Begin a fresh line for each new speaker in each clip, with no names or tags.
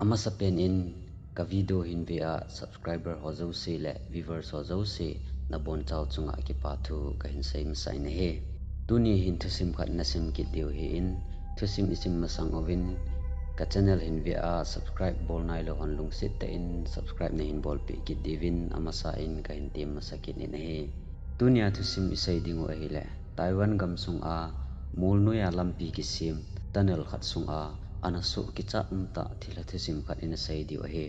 ama sa pen in ka video hin via subscriber ho zo se le viewers ho zo se na bon chau chunga ki pa thu ka hin sai ma sai na he tuni hin thusim khat na sim ki deu he in thusim isim masang ovin ka channel hin via subscribe bol nai lo on lung sit ta in subscribe na hin bol pe ki divin ama sa in ka hin tim masakin in he tunia thusim isai dingo a hi le Taiwan gam sung a mul nuya lampi ki sim tunnel khat sung a anasu ki cha umta thila thusim khat in sai di o he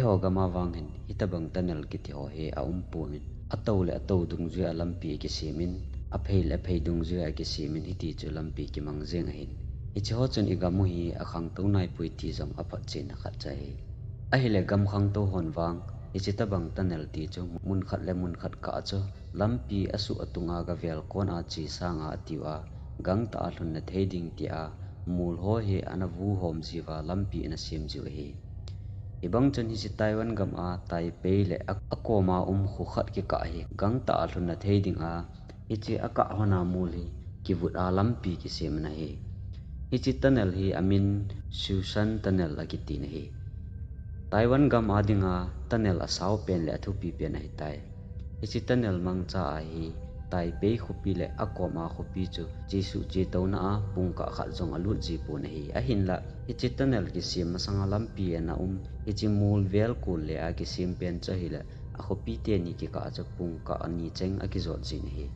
ho gama wangin hitabang tunnel ki thi ho he a umpumin atau le atau dung ju a lampi ki simin a phei dung ju a ki simin hiti chu lampi ki mangjeng a hin ichi ho chun igamu hi akhang to nai pui ti jong a phat chin khat cha he a hi le gam khang to hon wang ichi tabang tunnel ti chu mun khat ka chu lampi asu atunga ga vel kon a chi sanga atiwa gang ta hlun na theiding ti a mul ho he anavu hom jiwa lampi na sim ju he ibang chen hi si Taiwan gam a Taipei le akoma khu khat ki ka hi gang ta hlun na theiding a ichi aka hona mul hi ki vut a lampi ki sim na he ichi tunnel hi amin Shushan tunnel akiti na he Taiwan gam adinga tunnel asaw pen le athu pi pen hi tai ichi tunnel mangcha a hi Taipei khupi le akoma khupi chu jisu chi tona a pungka kha jong alut ji pu na hi a hin la ichi tunnel ki sim masanga lampi na ichi mul vel kul le a ki sim pen cha hi la a khupi te ni ki ka cha pungka ani cheng a ki zot ji na hi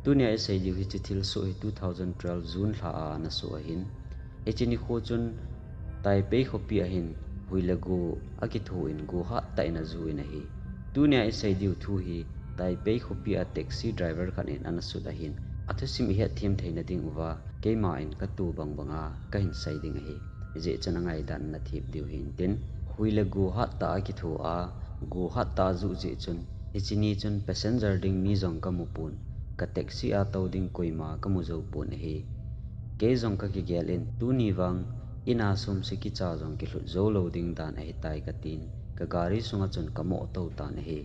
tunia sai ji hi chi thil so hi 2012 June la a na so hin ichi ni kho chun Taipei khupi a hin huilagu akithu in gu ha ta ina zu ina hi tunia isai diu thu hi Taipei khupi a taxi driver khan in anasu da hin athusim hi thim theina ding uwa keima in ka tu banga ka hin sai ding hi je chanangai dan na thip diu hin tin huilagu ha ta akithu a gu ha ta zu je chun ichini chun passenger ding mi jong ka mupun ka taxi a to ding koima ka mu zo pun hi ke jong ka ki gelin tuni wang ina sum siki cha jong ki hlut zo lo ding dan a hitai ka tin ka gari sunga chun ka mo to ta na he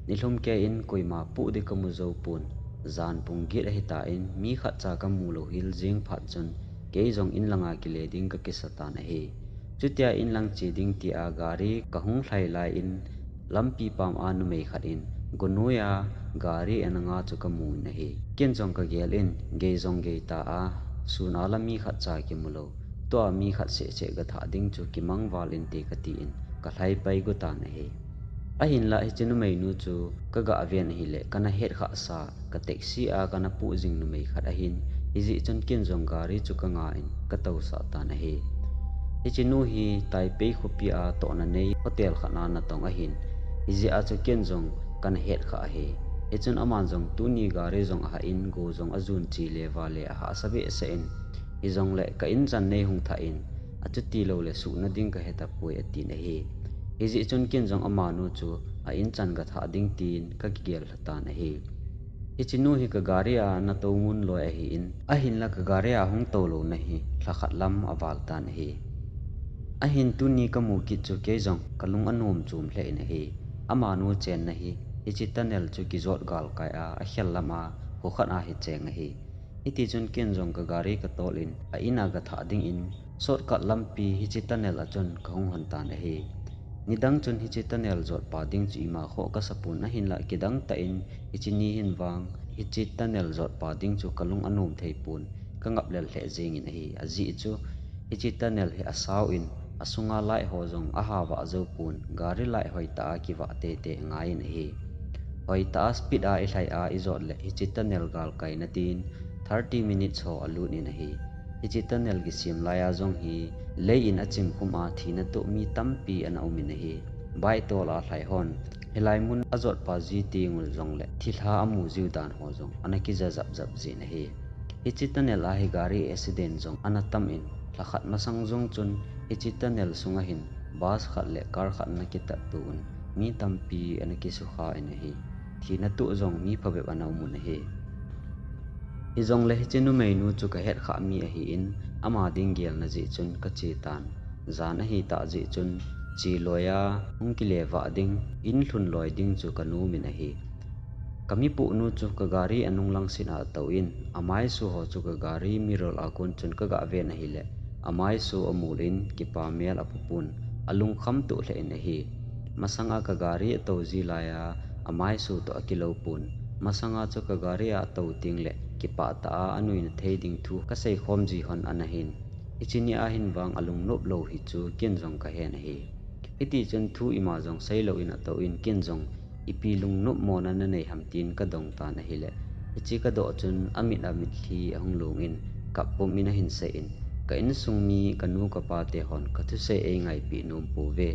nilhum ke in koima pu de ka mu zo pun zan pung git a hita in mi kha cha ka mu lo hil jing phat chun ke jong in langa ki le ding ka kisata na he chutia in lang chi ding ti a gari ka hung thlai lai in lampi pam anu mei khat in gunuya gari ananga chu ka mu na he ken jong ka gel in ge jong ge ta a sun alami kha cha ki mulo to mi khat se ga tha ding chu ki mang wal in te ka ti in ka thlai pai gu ta na he a hin la chinu mei nu chu ka ga aven hi le kana het kha sa ka taxi a kana pu jing nu mei khat a hin iji chon ken jong gari chu ka nga in ka to sa ta na he chinu hi Taipei khupi a to na nei hotel khana na tong a hin iji a chu ken jong kana het kha a he chun aman jong tuni gari jong a in go jong azun chi le wa le a sabe se in izong le ka in chan nei hung tha in achu ti lo le su na ding ka heta poi ati na he iji chun ken jong amanu chu a in chan ga tha ding tin ka gel hata na he ichinu hi ka gari a na to mun lo a hi in a hin la ka gari a hung to lo na hi thakhat lam awal ta na he a hin tu ni ka mu ki chu ke jong kalung anom chum hle na hi amanu chen na hi ichi tunnel chu ki zot gal kai a khel lama ho khat a hi cheng hi iti chun ken jong ka gari ka tol in a ina ga tha ding in shortcut lampi hi chi tunnel a chun ka hung han ta na hi nidang chun hi chi tunnel zot pa ding chi ma kho ka sapun na hin la kidang ta in ichi ni hin wang hi chi tunnel zot pa ding chu kalung anom thei pun ka ngap lel hle jing in hi aji chu hi chi tunnel hi asaw in asunga lai ho jong a ha wa zo pun gari lai hoi ta ki wa te ngai in hi hoi ta speed a i hlai a i zot le hi chi tunnel gal kai na tin 30 minutes ho alun in hi hi chi tunnel gi sim lai a jong hi le in achim khum a thina to mi tampi an aumin hi bai to la hlai hon helai mun azot pa ji tingul jong le thilha amu jiu dan ho jong anaki za zap ji na hi hi chi tunnel a hi gari accident jong anatam in lakhat masang jong chun hi chi tunnel sunga hin bus khat le car khat na ki ta tun mi tampi anaki su kha in hi thina tu jong mi phabe anau mun hi izong le chinu mei nu chu ka het kha mi a hi in ama ding gel na ji chun ka chi tan zan a hi ta ji chun chi loya ung ki le wa ding in thun loi ding chu ka nu min a hi kami pu nu chu ka gari anung lang sin a to in amai su ho chu ka gari mirol a kun chun ka ga ve na hi le amai su amulin ki pa mel apupun alung kham tu hle in hi masanga ka gari to zilaya amai su to akilo pun masanga chu ka gari a to tingle ki pa ta anuin theiding thu ka sei khom ji hon anahin ichini a hin wang alung nop lo hi chu kin jong ka hen hi iti chen thu ima jong sei lo in to in kin jong ipi lung nop mon an nei hamtin ka dong ta na hi le ichi ka do chun amit hi ahung lung in kapum in hin se in ka in sungmi kanu ka pa te hon ka thu se e ngai pi num pu ve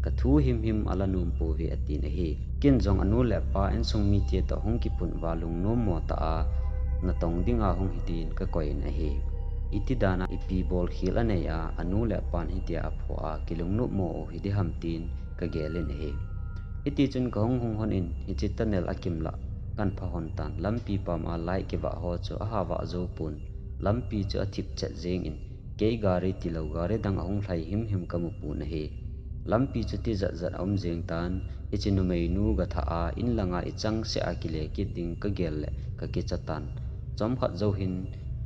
ka thu him ala num pu ve ati na hi kin jong anu le pa in sungmi te to hung ki pun walung no mo ta a na tong dinga hung hitin ka koi na hi iti dana ipi bol khil anei a anu le pan hi tia apho a kilung nu mo hi di hamtin ka gelen hi iti chun ka hung hon in hi chitanel akimla kan pha hon tan lampi pam a lai ke wa ho chu a ha wa zo pun lampi chu a thip chat jeng in ke gari tilo gari dang ahung thlai him kamu pu na hi lampi chu ti zat om jeng tan ichinu mei nu ga tha a in langa ichang se a kile ki ding ka gel le ka ki chatan chom khat zo hin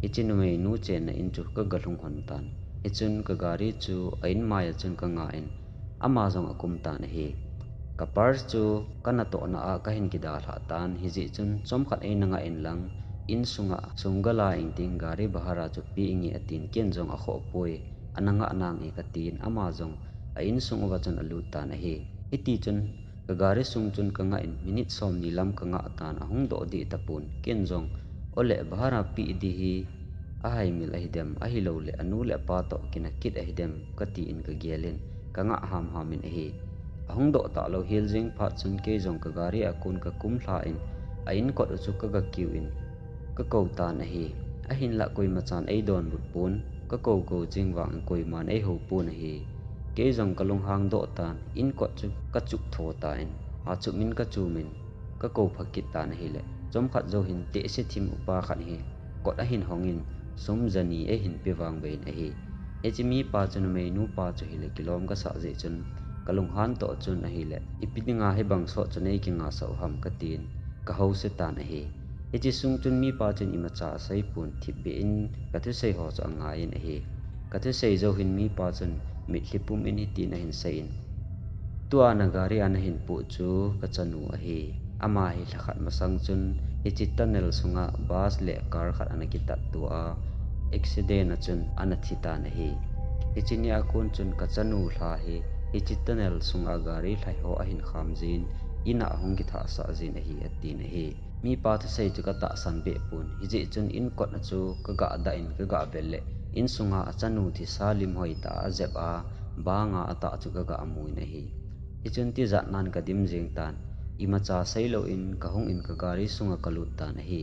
ichinu mei nu chen na in chu ka galung hon tan ichun ka gari chu ain maya chun ka nga in ama jong akum ta na hi ka pars chu kana to na a ka hin ki da tha tan hi ji chun chom khat ei nanga in lang in sunga sunggala ing ting gari bahara chu pi ingi atin ken jong a kho poi ananga anang e katin ama jong a in sung wa chun alu ta na hi iti chun ka gari sung chun ka nga in minute som ni lam ka nga tan ahung do di tapun ken jong ole bahara pi di hi a hai mil a hidem a hi lo le anu le pa to kina kit a hidem ka ti in ka gelin ka nga ham in hi ahung do ta lo hil jing pha chun ke jong ka gari akun ka kum thla in a in kot chu ka ga kiu in ka ko ta na hi a hin la koi ma chan ei don but pun ka ko jing wang koi man ei ho pu na hi ke jong ka lung hang do tan in kot chu ka chuk tho ta in a chu min ka chu min ka ko phakit ta na hi le chom khat zo hin te se thim upa khat hi kot a hin hongin sum jani e hin pe wang vein a hi echimi pa chun mei nu pa chu hi le kilom ka sa je chun kalung han to chun a hi le ipidinga he bang so chunei ki nga so ham ka tin ka ho se ta na hi echi sung chun mi pa chun ima cha sai pun thip be in ka thu sei ho cho anga in a hi ka thu sei zo hin mi pa chun mi thlipum in hi tin a hin sei in tua na gari an hin pu chu ka chanu a hi ama hi thakhat masang chun ichi tunnel sunga bus le car khat an ki tat tu a accident a chun an thi ta na hi ichi ni akun chun ka chanu hla hi ichi tunnel sunga gari thlai ho a hin kham jin ina hong ki tha sa jin a hi ati na hi mi pa thu sei chu ka ta san be pun hi ji chun in kot na chu ka ga da in ka ga belle in sunga achanu thi salim hoi ta zep a banga ata chu ka ga amui na hi ichun ti zat nan ka dim jeng tan ima cha sei lo in ka hong in ka gari sunga kalut ta na hi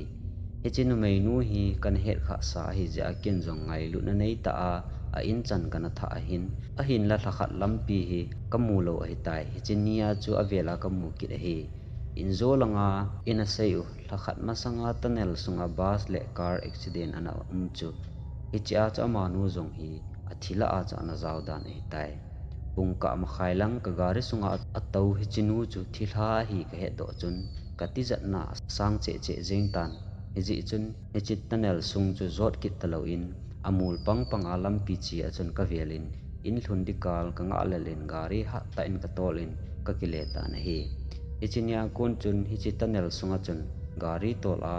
ichinu mei nu hi kan het kha sa hi ja kin jong ngai lu na nei ta a in chan kana tha a hin la thakhat lampi hi kamu lo a hi tai hichinia chu avela kamu ki a hi in zo langa in a sei u thakhat masanga tunnel sunga bus le car accident ana chu icha cha ma nu jong hi athila a cha na zaw dan hi tai pungka ma khailang ka gari sunga atau hi chinu chu thilha hi ka he do chun kati zat na sang che jeng tan hi ji chun hi chit tunnel sung chu zot kit talo in amul pang alam pi chi a chun ka velin in thun dikal ka nga lelen gari ha ta in ka tolin ka kile ta na hi ichinia kon chun hi chit tunnel sunga chun gari tol a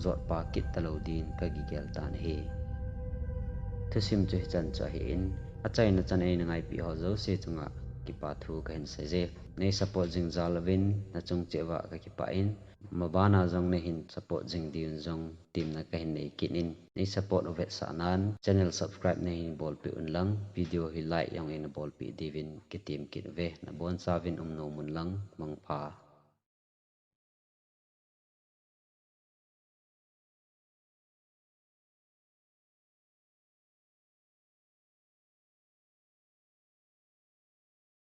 zot pa kit talo din ka gigel ta na hi thusim chu hi chan cha hi in achai na chan ei ngai pi ho zo se chunga ki pa thu ka hin se je nei support jing zalwin na chung chewa ka ki pa in mabana jong ne hin support jing din jong tim na ka hin nei kin in nei support ovet sa nan channel subscribe nei hin bol pi un lang video hi like yang in bol pi divin ki tim kin ve na bon savin no mun lang mang pha